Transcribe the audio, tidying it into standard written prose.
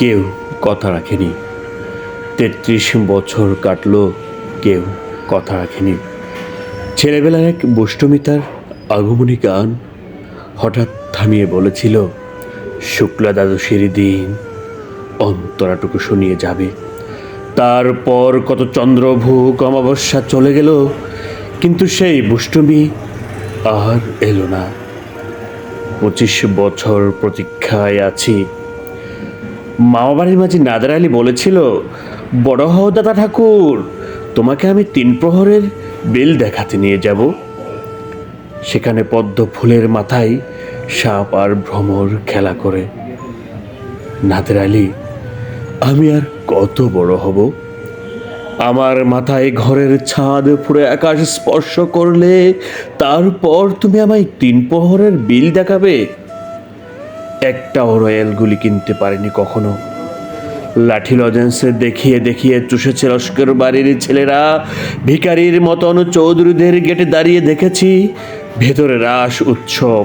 কেউ কথা রাখেনি। ৩৩ বছর কাটলো, কেউ কথা রাখেনি। ছেলেবেলার এক দুষ্টমিতার আগমনী গান হঠাৎ থামিয়ে বলেছিল, শুক্লা দ্বাদশীর দিন অন্তরাটুকু শুনিয়ে যাবে। তারপর কত চন্দ্রভোগ অমাবস্যা চলে গেল, কিন্তু সেই দুষ্টমি আর এলো না। ২৫ বছর প্রতীক্ষায় আছি। মামাবাড়ির মাঝে নাদার আলী বলেছিল, বড় হও দাদা ঠাকুর, তোমাকে আমি ৩ প্রহরের বেল দেখাতে নিয়ে যাব। সেখানে পদ্ম ফুলের মাথায় সাপ আর ভ্রমর খেলা করে। নাদের আলী, আমি আর কত বড় হব? আমার মাথায় ঘরের ছাদ পুরো আকাশ স্পর্শ করলে তারপর তুমি আমায় ৩ প্রহরের বিল দেখাবে? একটাও রয়্যাল গুলি কিনতে পারেনি কখনো। লাঠি লজেন্সে দেখিয়ে দেখিয়ে চুষেছে লস্কর বাড়ির ছেলেরা। ভিখারির মতন চৌধুরীদের গেটে দাঁড়িয়ে দেখেছি ভেতরে রাস উৎসব।